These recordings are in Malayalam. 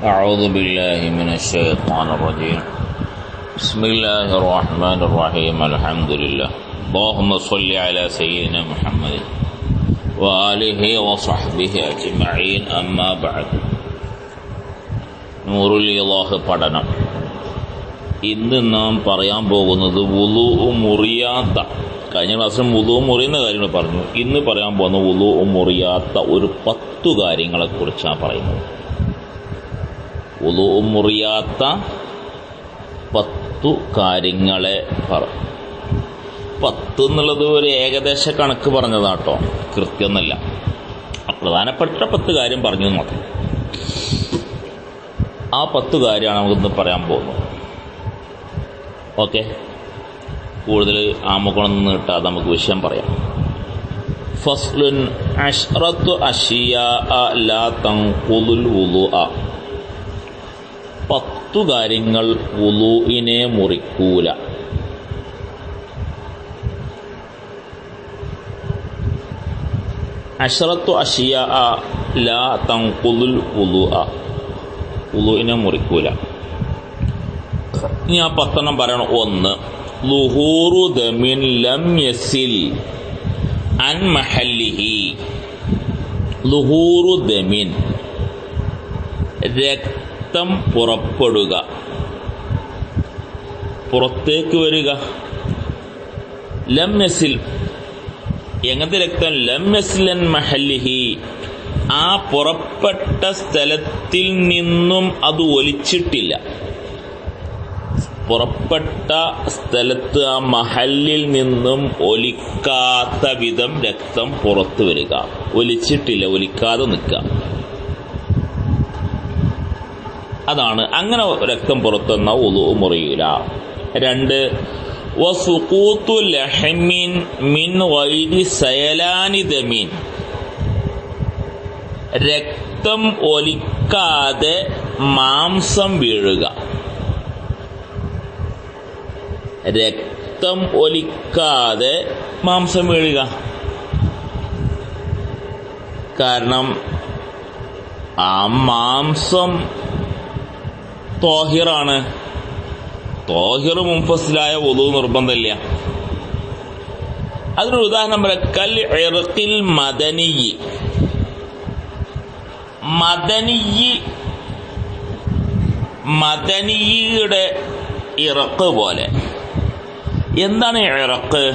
أعوذ بالله من الشيطان الرجيم بسم الله الرحمن الرحيم الحمد لله اللهم صل على سيدنا محمد وآله وصحبه أجمعين أما بعد നൂറുൽ ഇലാഹ് പഠനം. ഇന്ന് നാം പറയാൻ പോകുന്നത് വുളൂ മുറിയാത്ത, കഴിഞ്ഞ ക്ലാസ്സിൽ വുളൂ മുറിയുന്ന കാര്യങ്ങൾ പറഞ്ഞു. ഇന്ന് പറയാൻ പോകുന്ന വുളൂ മുറിയാത്ത ഒരു 10 കാര്യങ്ങളെ കുറിച്ചാണ് പറയുന്നത്. വുളൂ മുറിയാത്ത 10 കാര്യങ്ങളെ 10 എന്നുള്ളത് ഒരു ഏകദേശ കണക്ക് പറഞ്ഞതാട്ടോ, കൃത്യമൊന്നല്ല. പ്രധാനപ്പെട്ട 10 കാര്യം പറഞ്ഞു മാത്രം. ആ 10 കാര്യമാണ് നമുക്കിന്ന് പറയാൻ പോകുന്നത്. ഓക്കെ, കൂടുതൽ ആമുഖമൊന്നും കിട്ടാതെ നമുക്ക് വിഷയം പറയാം. ഫസ്ലുൻ അശ്റത്തു അഷിയാ ലാ തൻഖുദുൽ വുളൂഅ. 10 കാര്യങ്ങൾ വുളൂഇനെ മുറിക്കൂല. അശ്റത്തു അഷിയാ ലാ തൻഖുദുൽ വുളൂഅ, വുളൂഇനെ മുറിക്കൂല. ഇനി ആ 10 പറയണം. 1, ളുഹൂറു ദമിൻ ലം യസിൽ അൻ മഹല്ലിഹി. ളുഹൂറു ദമിൻ, രക്തം പുറപ്പെടുക, പുറത്തേക്ക് വരിക. ലം യസിൽ, എങ്ങനത്തെ രക്തം? ലം യസിൽ അൻ മഹല്ലിഹി, ആ പുറപ്പെട്ട സ്ഥലത്തിൽ നിന്നും അത് ഒലിച്ചിട്ടില്ല. പുറപ്പെട്ട സ്ഥലത്ത്, ആ മഹല്ലിൽ നിന്നും ഒലിക്കാത്ത വിധം രക്തം പുറത്തു വരിക. ഒലിച്ചിട്ടില്ല, ഒലിക്കാതെ നിൽക്കുക. അതാണ്, അങ്ങനെ രക്തം പുറത്തുവന്ന വുളൂ മുറിയില്ല. 2, വസുഖൂത്തു ലഹ്മിൻ മിൻ ഗൈരി സയലാനി ദമിൻ. രക്തം ഒലിക്കാതെ മാംസം വീഴുക. രക്തം ഒലിക്കാതെ മാംസം വീഴുക. കാരണം ആ മാംസം ത്വാഹിറാണ്. ത്വാഹിർ മുൻഫസിലായ വുളൂ നിർബന്ധമില്ല. അതിനൊരു ഉദാഹരണം പറയാം. കൽ ഇർഖിൽ മദനിയി. മദനിയുടെ ഇറക്ക് പോലെ. എന്താണ് ഇറക്ക്?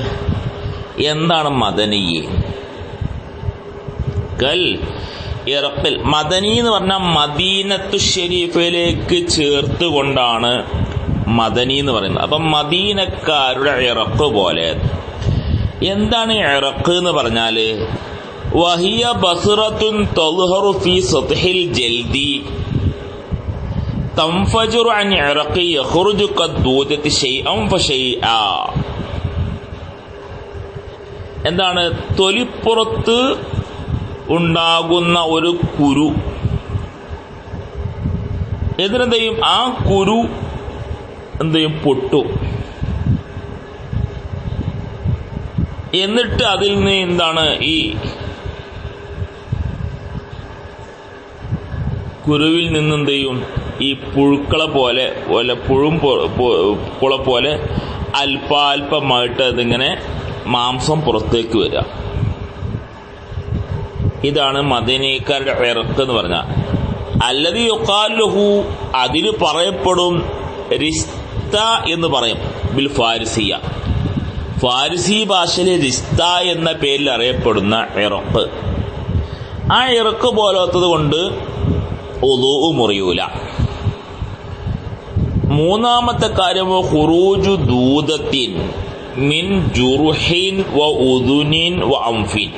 എന്താണ് മദനിയി? കൽ ഇറക്കിൽ. മദനി എന്ന് പറഞ്ഞാൽ മദീനത്തു ഷരീഫിലേക്ക് ചേർത്തുകൊണ്ടാണ് മദനി എന്ന് പറയുന്നത്. അപ്പം മദീനക്കാരുടെ ഇറക്ക് പോലെ. എന്താണ് ഇറക്ക് എന്ന് പറഞ്ഞാൽ? വഹിയ ബസ്റത്തുൻ തദ്ഹറു ഫീ സത്ഹിൽ ജൽദി തൻഫജറു അൻ ഇറഖി യഖ്റുജു ഖദ്ദൂദതി ശൈഅൻ ഫശൈഅ. എന്താണ്? തൊലിപ്പുറത്ത് ഉണ്ടാകുന്ന ഒരു കുരു. എന്നിട്ടെന്തെയും? ആ കുരു എന്തെയും? പൊട്ടും. എന്നിട്ട് അതിൽ നിന്ന് എന്താണ്? ഈ കുരുവിൽ നിന്നെന്തെയും? ഈ പുഴുക്കളെ പോലെ പുഴുക്കുള പോലെ അല്പാൽപമായിട്ട് അതിങ്ങനെ മാംസം പുറത്തേക്ക് വരിക. ഇതാണ് മദീനക്കാരുടെ ഇറക്ക് എന്ന് പറഞ്ഞാൽ. അല്ലദീ യുഖാലു ലഹു, അതിന് പറയപ്പെടും റിസ്ത എന്ന് പറയും. ബിൽ ഫാരിസിയ, ഫാരിസി ഭാഷയിലെ റിസ്ത എന്ന പേരിൽ അറിയപ്പെടുന്ന ഇറക്ക്. ആ ഇറക്ക് പോലത്തത് കൊണ്ട് വുളൂ മുറിയൂല. 3-ാമത്തെ കാര്യം ഖുറൂജു ദൂദത്തിൻ മിൻ ജുർഹിൻ വ ഉദുനിൻ വ അംഫിൻ.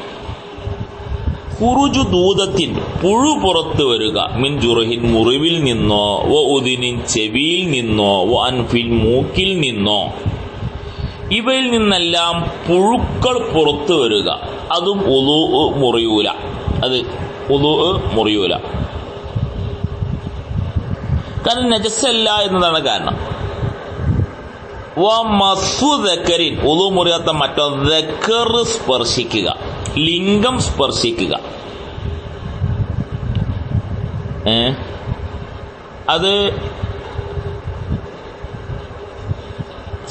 ഖുറൂജു ദൂദത്തിൻ, പുഴു പുറത്തു വരിക. മിൻ ജുർഹിൻ, മുറിവിൽ നിന്നോ. വ ഉദുനിൻ, ചെവിയിൽ നിന്നോ. വ അൻഫിൻ, മൂക്കിൽ നിന്നോ. ഇവയിൽ നിന്നെല്ലാം പുഴുക്കൾ പുറത്തു വരിക. അതും വുളൂ മുറിയൂല. അത് വുളൂ മുറിയൂല. കാരണം നജസല്ല എന്നതാണ് കാരണം. വമസ്സുദക്കരിൻ, വുളൂ മുറിയാത്ത മറ്റൊന്ന് ദക്കർ സ്പർശിക്കുക, ലിംഗം സ്പർശിക്കുക. അത്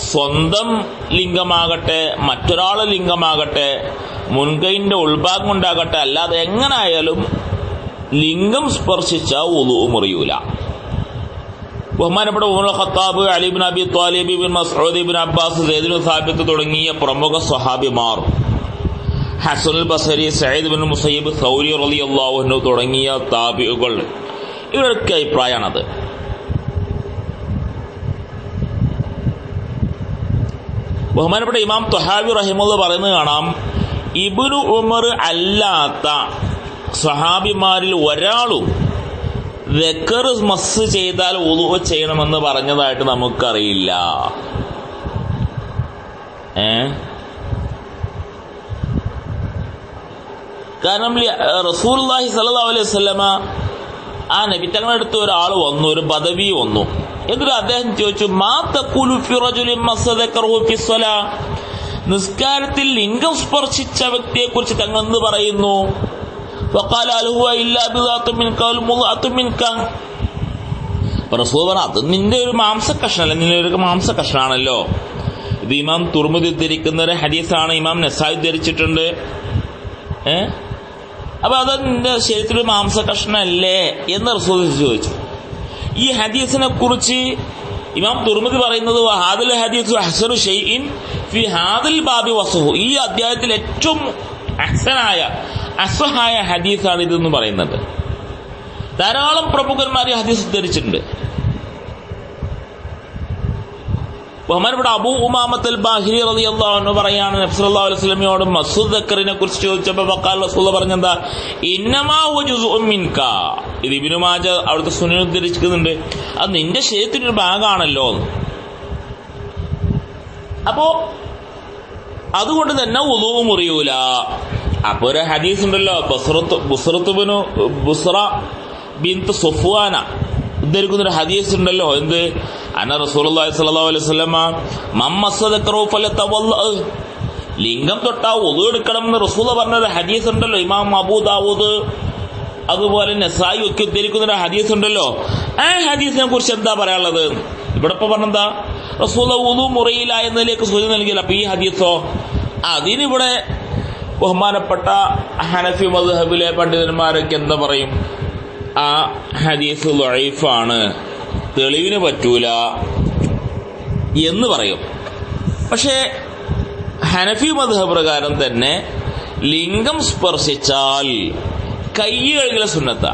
സ്വന്തം ലിംഗമാകട്ടെ മറ്റൊരാളെ ലിംഗമാകട്ടെ മുൻകൈന്റെ ഉൾഭാഗം ഉണ്ടാകട്ടെ, അല്ലാതെ എങ്ങനായാലും ലിംഗം സ്പർശിച്ച വുളു മുറിയൂല. ബഹുമാനപ്പെട്ട Umar Khattab, Ali Ibnu Abi Talib, Ibnu Masood, Ibn Abbas, Sayyid Ibnu Sabith തുടങ്ങിയ പ്രമുഖ സ്വഹാബിമാർ, ഹസനുൽ ബസരി, സഈദ് ഇബ്നു മുസയ്യിബ്, സൗരി റളിയല്ലാഹു അൻഹു തുടങ്ങിയ താബിഉകൾ, ഇവരൊക്കെ അഭിപ്രായമാണത്. ബഹുമാനപ്പെട്ട ഇമാം ത്വഹാവി റഹിമഹുല്ലാഹ് പറയുന്നത് കാണാം, ഇബ്നു ഉമർ അല്ലാത്ത സ്വഹാബിമാരിൽ ഒരാളും ദക്കർ മസ് ചെയ്താൽ വുളു ചെയ്യണമെന്ന് പറഞ്ഞതായിട്ട് നമുക്കറിയില്ല. കാരണം റസൂലുള്ളാഹി സ്വല്ലല്ലാഹു അലൈഹി വസല്ലമ ആ നബി തങ്ങളുടെ അടുത്ത് ഒരാൾ വന്നു, ഒരു ബദവി വന്നു. എന്നിട്ട് അദ്ദേഹം ചോദിച്ചു, മാ തഖൂലു ഫി റജുലിൻ മസ്സ ദക്കറഹു ഫി സ്വലാ, നിസ്കാരത്തിൽ ലിംഗം സ്പർശിച്ച വ്യക്തിയെ കുറിച്ച് തങ്ങൾ എന്ത് പറയുന്നു? ഫഖാല ഹൽ ഹുവ ഇല്ലാ ബിദാത്തുൻ മിൻക വൽ മുദ്അത്തുൻ മിൻക. റസൂൽ പറഞ്ഞു, അത് നിന്റെ ഒരു മാംസകഷ്ണമല്ല, നിന്റെ ഒരു മാംസകഷ്ണാണല്ലോ. ഇത് ഇമാം തുർമുദി ഉദ്ധരിക്കുന്ന ഒരു ഹദീസാണ്, ഇമാം നസായി ഉദ്ധരിച്ചിട്ടുണ്ട്. അപ്പൊ അത് നിന്റെ ശരീരത്തിലൊരു മാംസകഷ്ണല്ലേ എന്ന് റസൂൽ ചോദിച്ചു. ഈ ഹദീസിനെ കുറിച്ച് ഇമാം തുർമുദി പറയുന്നത്, ഹാദിൽ ഹദീസു അഹ്സനു ഷൈഇൻ ഫി ഹാദിൽ ബാബി വസ്ഹു, ഈ അധ്യായത്തിൽ ഏറ്റവും അസ്വഹായ ഹദീസാണ് ഇതെന്ന് പറയുന്നത്. ധാരാളം പ്രമുഖന്മാർ ഈ ഹദീസ് ഉദ്ധരിച്ചിട്ടുണ്ട്. ബഹുമാനപ്പെട്ട അബൂ ഉമാമത്തുൽ ബാഹിരി റളിയല്ലാഹു അൻഹു പറയാണ്, നബി സല്ലല്ലാഹു അലൈഹി വസല്ലമയോട് മസ്ഊദ് ദക്കറിനെ കുറിച്ച് ചോദിച്ചപ്പോൾ വഖാല റസൂലുള്ളാഹി പറഞ്ഞെന്താ, ഇന്നമാ ഹുവ ജുസ്ഉൻ മിൻക. ഇത് ഇബ്നു മാജ അവിടുത്തെ സുനനിൽ ഉദ്ധരിക്കുന്നുണ്ട്, അത് നിന്റെ ശരീരത്തിന്റെ ഒരു ഭാഗമാണല്ലോ. അപ്പോ അതുകൊണ്ട് തന്നെ വുളു മുറിയൂല. അപ്പൊ ഒരു ഹദീസ് ഉണ്ടല്ലോ, ബുസ്റ ബിൻത് സഫ്വാന ഉദ്ധരിക്കുന്നൊരു ഹദീസ് ഉണ്ടല്ലോ, എന്ത്, അന്ന റസൂലുള്ളാഹി സ്വല്ലല്ലാഹു അലൈഹി വസല്ലമ മമ്മസ്സ ദക്കറഹു ഫലതവല്ല, ലിംഗം തൊട്ടാ വുളു എടുക്കണം എന്ന് റസൂൽ പറഞ്ഞൊരു ഹദീസ് ഉണ്ടല്ലോ. ഇമാം അബൂ ദാവൂദ് അതുപോലെ നസായി ഒക്കെ ഉദ്ധരിക്കുന്നൊരു ഹദീസ് ഉണ്ടല്ലോ. ആ ഹദീസിനെ കുറിച്ച് എന്താ പറയാനുള്ളത്? ഇവിടെ ഇപ്പൊ പറഞ്ഞെന്താ, റസൂൽ വുളു മുറിയില്ല എന്നതിലേക്ക് സൂചന നൽകിയില്ല. അപ്പൊ ഈ ഹദീസോ, അതിനിവിടെ ബഹുമാനപ്പെട്ട ഹനഫി മദ്ഹബിലെ പണ്ഡിതന്മാരൊക്കെ എന്താ പറയും, ആ ഹദീസ് ദഈഫാണ്, തെളിവിന് പറ്റൂല എന്ന് പറയും. പക്ഷേ ഹനഫി മദ്ഹബ് പ്രകാരം തന്നെ ലിംഗം സ്പർശിച്ചാൽ കൈ കഴുകൽ സുന്നത്താ.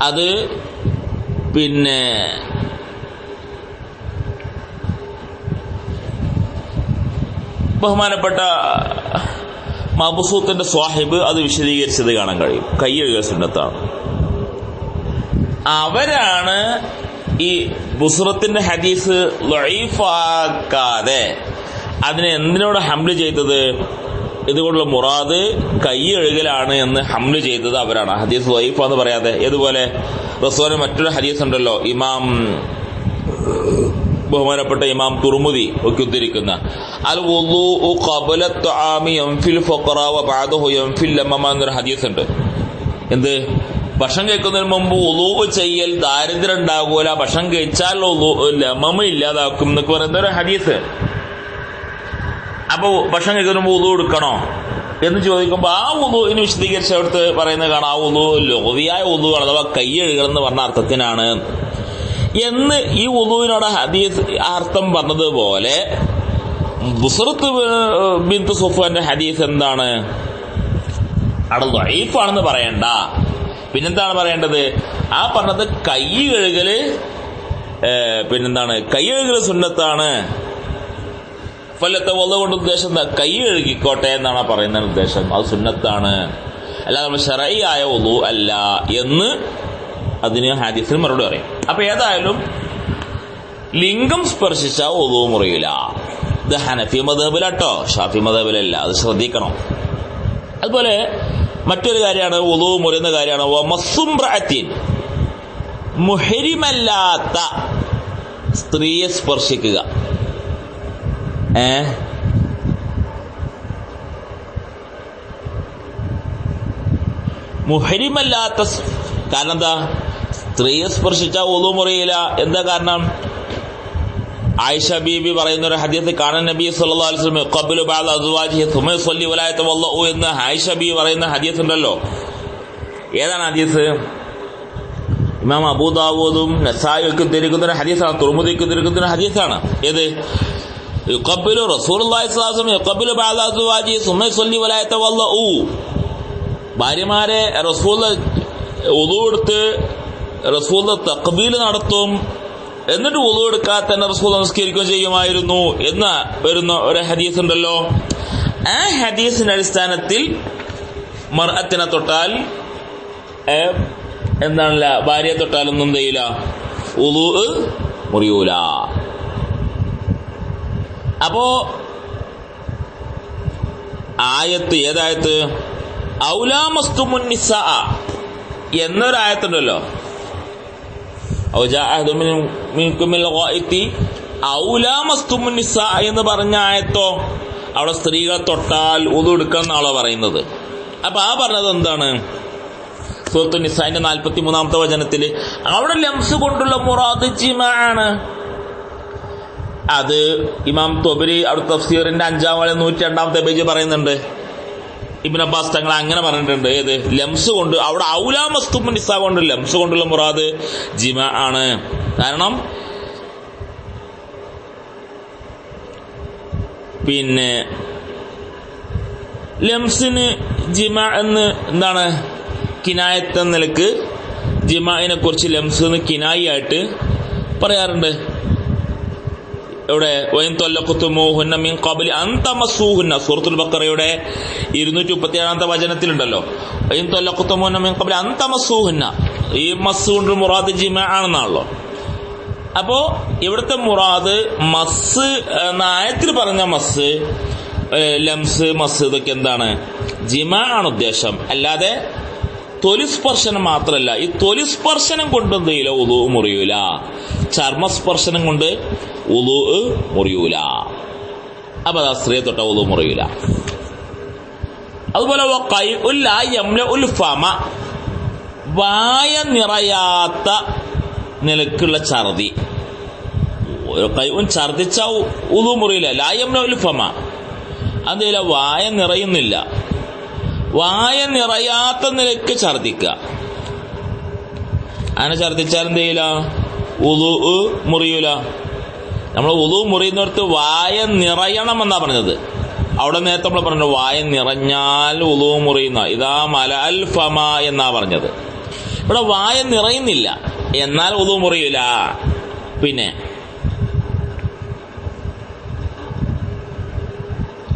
അത് പിന്നെ ബഹുമാനപ്പെട്ട മബ്സൂത്തിന്റെ സ്വാഹിബ് അത് വിശദീകരിച്ചത് കാണാൻ കഴിയും. കൈ കഴുകൽ സുന്നത്താണ്. അവരാണ് ഈ ബുസ്റത്തിന്റെ ഹദീസ് ലഈഫാക്കാതെ അതിനെ എന്തിനോട് ഹംല് ചെയ്തത്, ഇതുകൊണ്ടുള്ള മുറാദ് കൈ കഴുകലാണ് എന്ന് ഹംല് ചെയ്തത് അവരാണ്. ഹദീസ് ലഈഫാന്ന് പറയാതെ. ഇതുപോലെ റസൂലിന്റെ മറ്റൊരു ഹദീസ് ഉണ്ടല്ലോ, ബഹുമാനപ്പെട്ട ഇമാം തുർമുദി ഒക്കെ ഉദ്ധരിക്കുന്ന, അൽ വുളൂഉ ഖബല തആമി യൻഫിൽ ഫഖറ വ ബഅദഹു യൻഫിൽ ലമമ എന്നൊരു ഹദീസ് ഉണ്ട്. എന്ത്, ഭക്ഷണം കഴിക്കുന്നതിന് മുമ്പ് വുളൂ ചെയ്യൽ ദാരിദ്ര്യം ഉണ്ടാകൂല, ഭക്ഷണം കഴിച്ചാൽ ലമമ ഇല്ലാതാക്കും എന്നൊക്കെ പറയുന്ന ഒരു ഹദീസ്. അപ്പൊ ഭക്ഷണം കഴിക്കുന്നതിന് മുമ്പ് വുളൂ എടുക്കണോ എന്ന് ചോദിക്കുമ്പോൾ ആ വുളൂവിന് വിശദീകരിച്ച് അവിടുത്തെ പറയുന്നത് കാണാം, ആ വുളൂ ലഗ്വിയായ വുളൂ അഥവാ കൈ കഴുകണം എന്ന് പറഞ്ഞ അർത്ഥത്തിനാണ് എന്ന് ഈ വുളൂവിനോട് ഹദീസ് അർത്ഥം പറഞ്ഞതുപോലെ ബുസ്റത്ത് ബിൻത് സഫ്വാന്റെ ഹദീസ് എന്താണ്, അവിടെ ദഈഫാണെന്ന് പറയണ്ട. പിന്നെന്താണ് പറയേണ്ടത്? ആ പറഞ്ഞത് കൈ കഴുകല്, പിന്നെന്താണ്, കൈ കഴുകല് സുന്നത്താണ്. ഫലത്തെ വല്ല കൊണ്ട് ഉദ്ദേശം എന്താ, കൈ കഴുകിക്കോട്ടെ എന്നാണ് പറയുന്ന ഉദ്ദേശം. അത് സുന്നത്താണ്, അല്ലാതെ നമ്മൾ ശറഈയായ വുളൂ അല്ല എന്ന് അതിന് ഹദീസിന് മറുപടി പറയും. അപ്പൊ ഏതായാലും ലിംഗം സ്പർശിച്ച വുളൂ മുറിയില്ല. ഇത് ഹനഫി മദ്ഹബിലാട്ടോ, ഷാഫി മദ്ഹബിലല്ല, അത് ശ്രദ്ധിക്കണം. അതുപോലെ മറ്റൊരു കാര്യമാണ് വുളൂ മുറിയുന്ന കാര്യമാണ് വമസ്സുംറഅത്തിൻ, മുഹരിമല്ലാത്ത സ്ത്രീയെ സ്പർശിക്കുക. മുഹരിമല്ലാത്ത, കാരണം എന്താ, സ്ത്രീയെ സ്പർശിച്ചാൽ വുളു മുറിയില്ല. എന്താ കാരണം? ആയിഷ ബീബി പറയുന്ന ഒരു ഹദീസ്, കാണാൻ നബി സല്ലല്ലാഹു അലൈഹി വസല്ലം യഖബ്ബിലു ബഅദ അസ്വാജിഹി സുമ്മ യുസല്ലി വലാ യതവല്ലഉ എന്ന് ആയിഷ ബീബി പറയുന്ന ഹദീസ് ഉണ്ടല്ലോ. ഏതാണ് ഹദീസ്? ഇമാം അബൂ ദാവൂദും നസായിയൊക്കെ ഉദ്ധരിക്കുന്ന ഒരു ഹദീസാണ്, തുർമുദിക്ക് ഉദ്ധരിക്കുന്ന ഒരു ഹദീസാണ്. ഏത്? യുഖബ്ബിലു റസൂലുള്ളാഹി സ്വല്ലല്ലാഹു അലൈഹി വസല്ലം യഖബ്ബിലു ബഅദ അസ്വാജിഹി സുമ്മ യുസല്ലി വലാ യതവല്ലഉ. ഭാര്യമാരെ റസൂൽ വുളു എടുത്ത് റസൂൽ തഖ്ബീൽ നടത്തും, എന്നിട്ട് വുളു എടുക്കാതെ തന്നെ റസൂൽ നമസ്കരിക്കുകയും ചെയ്യുമായിരുന്നു എന്ന് വരുന്ന ഒരു ഹദീസ് ഉണ്ടല്ലോ. ആ ഹദീസിന്റെ അടിസ്ഥാനത്തിൽ മർഅത്തിനെ തൊട്ടാൽ എന്താണല്ല, ഭാര്യയെ തൊട്ടാലൊന്നും എന്ത് ചെയ്യില്ല, വുളു മുറിയൂല. അപ്പോ ആയത്ത് ഏതായത്ത്? ഔലാമസ്തുമുൻ നിസാ എന്നൊരായത്തുണ്ടല്ലോ. ഔലാമസ്തുമുൻ നിസാ എന്ന് പറഞ്ഞ ആയത്തോ അവിടെ സ്ത്രീകളെ തൊട്ടാൽ വുളു എടുക്കണം എന്നാണോ പറയുന്നത്? അപ്പൊ ആ പറഞ്ഞത് എന്താണ്? സൂറത്തു നിസാന്റെ 43-ാമത്തെ വചനത്തില് അവിടെ ലംസ് കൊണ്ടുള്ള മുറാദ് ജിമാ ആണ്. അത് ഇമാം തൊബരി അവിടെ തഫ്സീറിന്റെ 5-102 പേജ് പറയുന്നുണ്ട്. ഇബ്നു അബ്ബാസ് തങ്ങൾ അങ്ങനെ പറഞ്ഞിട്ടുണ്ട്. ഏത്? ലംസ് കൊണ്ട് അവിടെ ഔലാമസ്തുമുൻ നിസാ കൊണ്ട് ലംസ് കൊണ്ടുള്ള മുറാദ് ജിമാ ആണ്. കാരണം പിന്നെ ലംസിന് ജിമാ എന്ന് എന്താണ് കിനായത്ത് എന്ന നിലക്ക് ജിമാഇനെ കുറിച്ച് ലംസ് എന്ന് കിനായി ആയിട്ട് പറയാറുണ്ട്. ഇവിടെ വൈൻ തൊല്ലഖുത്തുമൂഹുന്ന മിൻ ഖബ്ലി അൻ തമസ്സൂഹുന്ന സൂറത്തുൽ ബഖറയുടെ 237-ാമത്തെ വചനത്തിലുണ്ടല്ലോ, വൈൻ തൊല്ലഖുത്തുമൂഹുന്ന മിൻ ഖബ്ലി അൻ തമസ്സൂഹുന്ന. ഈ മസ് കൊണ്ട് മുറാദ് ജിമാ ആണെന്നാണല്ലോ. അപ്പോ ഇവിടുത്തെ മുറാദ് മസ് എന്ന ആയത്തിൽ പറഞ്ഞ മസ്, ലംസ്, മസ് ഇതൊക്കെ എന്താണ്? ജിമാ ആണ് ഉദ്ദേശം, അല്ലാതെ തൊലിസ്പർശനം മാത്രമല്ല. ഈ തൊലിസ്പർശനം കൊണ്ട് എന്ത് ചെയ്യില്ല, വുളു മുറിയൂല. ചർമ്മസ്പർശനം കൊണ്ട് വുളു മുറിയൂല. അപ്പൊ ആ സ്ത്രീയെ തൊട്ട വുളു മുറിയൂല. അതുപോലെ വായ നിറയാത്ത നിലക്കുള്ള ഛർദി, ഛർദിച്ച വുളു മുറിയില്ല. ലായംല ഫമ അതില്ല, വായ നിറയുന്നില്ല. വായ നിറയാത്ത നിലക്ക് ഛർദിക്കുക. അങ്ങനെ ഛർദിച്ചാൽ എന്ത് ചെയ്യില്ല, വുളു മുറിയൂല. നമ്മൾ വുളു മുറിയുന്നിടത്ത് വായ നിറയണമെന്നാ പറഞ്ഞത്. അവിടെ നേരത്തെ നമ്മൾ പറഞ്ഞു വായ നിറഞ്ഞാൽ വുളു മുറിയുന്ന, ഇതാ മല അൽ ഫമ എന്നാ പറഞ്ഞത്. ഇവിടെ വായ നിറയുന്നില്ല, എന്നാൽ വുളു മുറിയൂല. പിന്നെ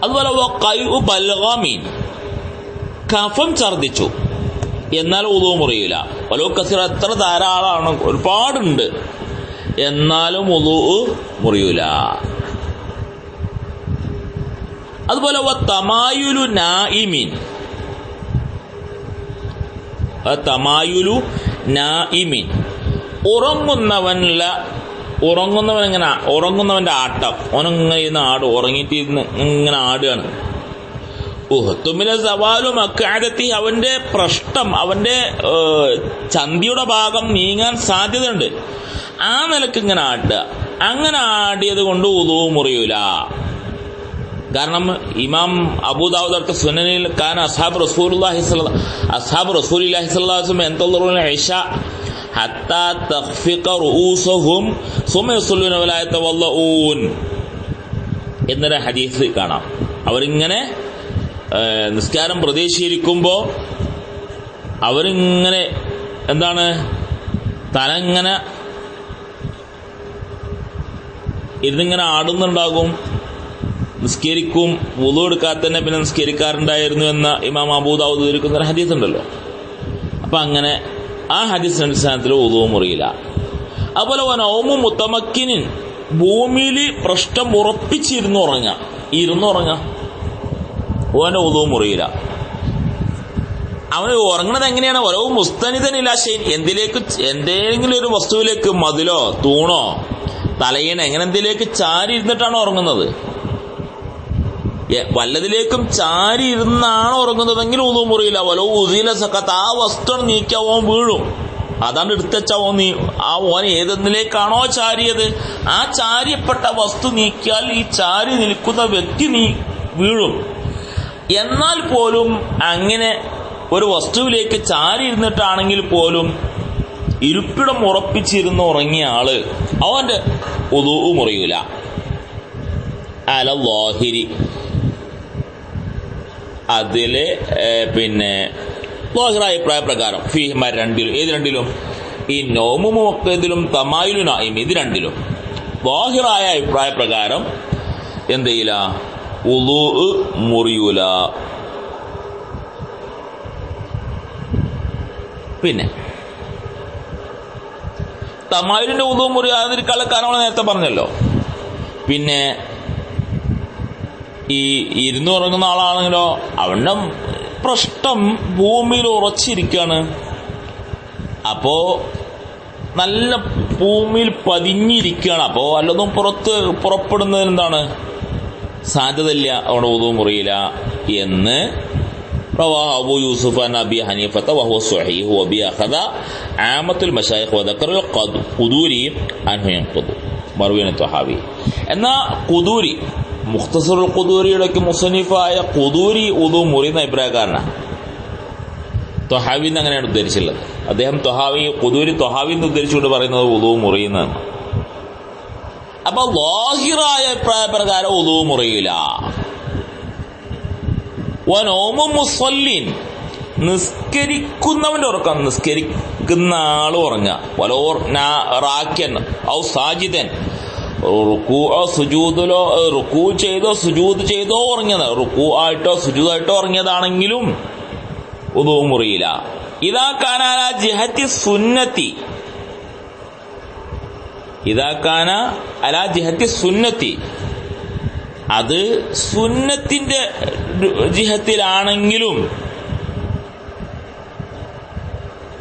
അതുപോലെ കഫം ഛർദിച്ചു, എന്നാൽ വുളു മുറിയൂല. വലോ കസീറ, എത്ര ധാരാളമാണ്, ഒരുപാടുണ്ട്, എന്നാലും വുളു മുറിയൂല. അതുപോലെ തമായുലു നായിമിൻ, തമായുലു നായിമിൻ, ഉറങ്ങുന്നവൻ എങ്ങനെ, ഉറങ്ങുന്നവന്റെ ആട്ടം, ഓനങ്ങനെ ആടും, ഉറങ്ങിയിട്ട് ഇങ്ങനെ ആടുകയാണ്. അവന്റെ പൃഷ്ഠം, അവന്റെ ചന്തിയുടെ ഭാഗം നീങ്ങാൻ സാധ്യതയുണ്ട്. ആ നിലക്ക് ഇങ്ങനെ ആടുക. അങ്ങനെ ആടിയത് കൊണ്ട് വുളു മുറിയൂല. കാരണം ഇമാം അബൂ ദാവൂദ് അടുത്ത സുനനിൽ കാന അസ്ഹാബ് റസൂലുള്ളാഹി സ്വല്ലല്ലാഹു അലൈഹി വസല്ലം യന്തളിറൂന ഇശാ ഹത്താ തഖ്ഫിഖ റൂസഹും സുമ്മ യസല്ലൂന വലാ യതവല്ലഊൻ എന്നൊരു ഹദീസ് കാണാം. അവരിങ്ങനെ നിസ്കാരം പ്രതീക്ഷിച്ചിരിക്കുമ്പോ അവരിങ്ങനെ എന്താണ്, തലങ്ങനെ ഇരുന്നിങ്ങനെ ആടുന്നുണ്ടാകും, നിസ്കരിക്കും. വുളു എടുക്കാതെ തന്നെ പിന്നെ നിസ്കരിക്കാറുണ്ടായിരുന്നു എന്ന ഇമാം അബൂ ദാവൂദ് ഇരിക്കുന്ന ഒരു ഹദീസ് ഉണ്ടല്ലോ. അപ്പൊ അങ്ങനെ ആ ഹദീസിന്റെ അടിസ്ഥാനത്തിൽ വുളു മുറിയില്ല. അതുപോലെ നൗമു മുത്തമക്കിനിൻ, ഭൂമിയിൽ പൃഷ്ഠം ഉറപ്പിച്ചിരുന്ന് ഉറങ്ങുക, ഓന്റെ വുളു മുറിയില്ല. അവന് ഉറങ്ങണത് എങ്ങനെയാണ്? ഓരോ മുസ്തനിദനില്ല ഷൈൻ, എന്തെങ്കിലും ഒരു വസ്തുവിലേക്ക്, മതിലോ തൂണോ തലയിണ എങ്ങനെ എന്തിലേക്ക് ചാരി ഇരുന്നിട്ടാണ് ഉറങ്ങുന്നത്. വല്ലതിലേക്കും ചാരി ഇരുന്നാണ് ഉറങ്ങുന്നതെങ്കിൽ വുളു മുറിയില്ല. വലോ ഉസീല സഖത്ത്, ആ വസ്തു നീക്കാവോ വീഴും. അതാണ് എടുത്തച്ച നീ ഓൻ ഏതെന്നിലേക്കാണോ ചാരിയത് ആ ചാരിയപ്പെട്ട വസ്തു നീക്കിയാൽ ഈ ചാരി നിൽക്കുന്ന വ്യക്തി വീഴും. എന്നാൽ പോലും അങ്ങനെ ഒരു വസ്തുവിലേക്ക് ചാരി ഇരുന്നിട്ടാണെങ്കിൽ പോലും ഇരിപ്പിടം ഉറപ്പിച്ചിരുന്ന് ഉറങ്ങിയ ആള് അവന്റെ വുദൂ മുറിയൂല. അല ളാഹിരി, അതില് ളാഹിറായ അഭിപ്രായ പ്രകാരം ഫീഹിമ രണ്ടിലും, ഏത് രണ്ടിലും? ഈ നൗമു മുഅക്കദിലും തമായിലു നായിം, ഇത് രണ്ടിലും ളാഹിറായ അഭിപ്രായ പ്രകാരം എന്ത് ചെയ്യില്ല? വുദൂ മുറിയൂല. പിന്നെ തമായിലിന്റെ വുദൂ മുറിയാതിരിക്കാനുള്ള കാരണങ്ങൾ നേരത്തെ പറഞ്ഞല്ലോ. പിന്നെ ഈ ഇരുന്നുറങ്ങുന്ന ആളാണെങ്കിലോ അവന്റെ പ്രശ്നം ഭൂമിയിൽ ഉറച്ചിരിക്കുകയാണ്. അപ്പോ നല്ല ഭൂമിയിൽ പതിഞ്ഞിരിക്കുകയാണ്. അപ്പോ വല്ലതും പുറപ്പെടുന്നതിന് എന്താണ് സാധ്യതയില്ല, അവിടെ വുദൂ മുറിയില്ല എന്ന് റവാഹു അബൂ യൂസുഫ് അൻ അബി ഹനീഫത വഹുവ സ്വഹീഹ് വബി അഖദ ആമത്തുൽ മശായിഖ് വദക്കറുൽ ഖുദൂരി അൻഹു യൻഖദു മർവിയൻ തഹാവി. എന്നാ ഖുദൂരി മുഖ്തസറുൽ ഖുദൂരിയുടെ മുസന്നിഫായ ഖുദൂരി വുദൂ മുറിയുന്ന അഭിപ്രായക്കാരനാണ്. ത്വഹാവിന്ന് അങ്ങനെയാണ് ഉദ്ധരിച്ചുള്ളത്. അദ്ദേഹം ഖുദൂരി ത്വഹാവിന്ന് ഉദ്ധരിച്ചുകൊണ്ട് പറയുന്നത് വുദൂ മുറിയുന്നതാണ്. അപ്പൊ ളാഹിറായ അഭിപ്രായ പ്രകാരം വുദൂ മുറിയില്ല. വനൗമു മുസല്ലിൻ, നിസ്കരിക്കുന്നവന്റെ ഉറക്കം, നിസ്കരിക്കുന്ന ആള് ഉറങ്ങുക. വലോ റാക്കിയൻ ഔ സാജിദൻ, റുക്കൂ ചെയ്തോ സുജൂദ് ചെയ്തോ ഉറങ്ങിയത്, റുക്കൂ ആയിട്ടോ സുജൂദായിട്ടോ ഉറങ്ങിയതാണെങ്കിലും വുദൂ മുറിയില്ല. ഇദാ കാന അലാ ജിഹത്തി സുന്നത്തി, ഇദാ കാന അലാ ജിഹത്തി സുന്നത്തി, അത് സുന്നത്തിന്റെ ജിഹത്തിലാണെങ്കിലും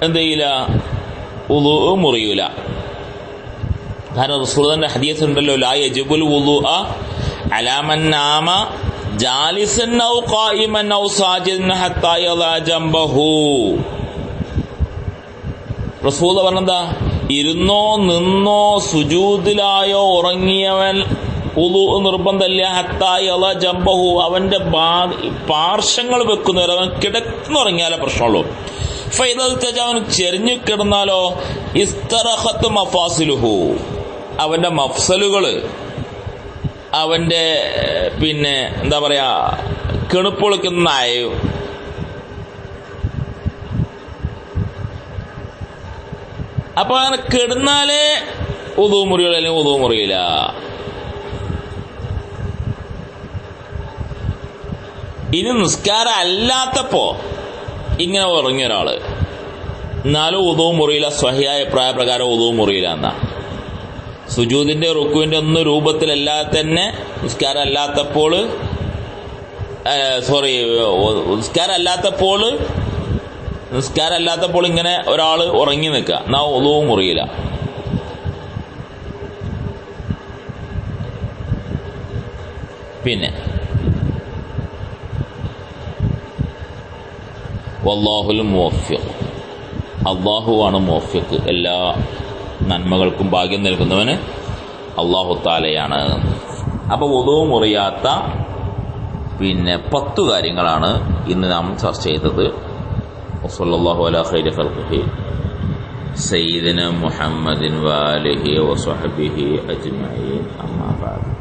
എന്ത് ചെയ്യില്ല? വുദൂ മുറിയൂല. കാരണം റസൂലുള്ളാഹിന്റെ ഹദീസ് ഉണ്ടല്ലോ, ലാ യജിബുൽ വുദൂഅ അലാ മൻ നാമ ജാലിസൻ ഔ ഖായിമൻ ഔ സാജിദൻ ഹത്താ യളാ ജംബഹു. റസൂൽ പറഞ്ഞെന്താ? ഇരുന്നോ നിന്നോ സുജൂദിലായോ ഉറങ്ങിയവൻ വുദൂ നിർബന്ധമില്ല. ഹത്താ യളാ ജംബഹു, അവന്റെ പാർശ്വങ്ങൾ വെക്കുന്നവരെ, അവൻ കിടന്നുറങ്ങിയാലേ പ്രശ്നമുള്ളൂ. ഫൈദൽ തജ, അവൻ ചെരിഞ്ഞു കിടന്നാലോ ഇസ്തറഖത്ത് മഫാസിലുഹു, അവന്റെ മഫ്സലുകള്, അവന്റെ എന്താ പറയാ കിണുപ്പൊളിക്കുന്ന അയയും. അപ്പൊ അങ്ങനെ കിടന്നാലേ വുദൂ മുറിയുള്ളൂ, അല്ലെങ്കിൽ വുദൂ മുറിയില്ല. ഇനി നിസ്കാരം അല്ലാത്തപ്പോ ഇങ്ങനെ ഉറങ്ങിയ ഒരാള്, എന്നാലും വുദൂ മുറിയില്ല. സ്വഹിയായ അഭിപ്രായ പ്രകാരം വുദൂ മുറിയില്ല എന്നാ. സുജൂദിന്റെ റുക്കുവിന്റെ ഒന്നും രൂപത്തിലല്ലാതെ തന്നെ നിസ്കാരം അല്ലാത്തപ്പോൾ ഇങ്ങനെ ഒരാള് ഉറങ്ങി നിൽക്കുക, എന്നാ വുദൂ മുറിയില്ല. പിന്നെ വല്ലാഹുൽ മുവഫ്ഫിഖ്, അല്ലാഹുവാണ് മുവഫ്ഫിഖ്, എല്ലാ നന്മകൾക്കും ഭാഗ്യം നൽകുന്നവന് അല്ലാഹു തആലയാണ്. അപ്പൊ വുദൂ മുറിയാത്ത 10 കാര്യങ്ങളാണ് ഇന്ന് നാം ചർച്ച ചെയ്തത്. വസല്ലല്ലാഹു അലാ ഖൈരി ഖൽഖിഹി സയ്യിദിന മുഹമ്മദിൻ വആലിഹി വസഹ്ബിഹി അജ്മഈൻ. അമ്മാ ബഅദ്.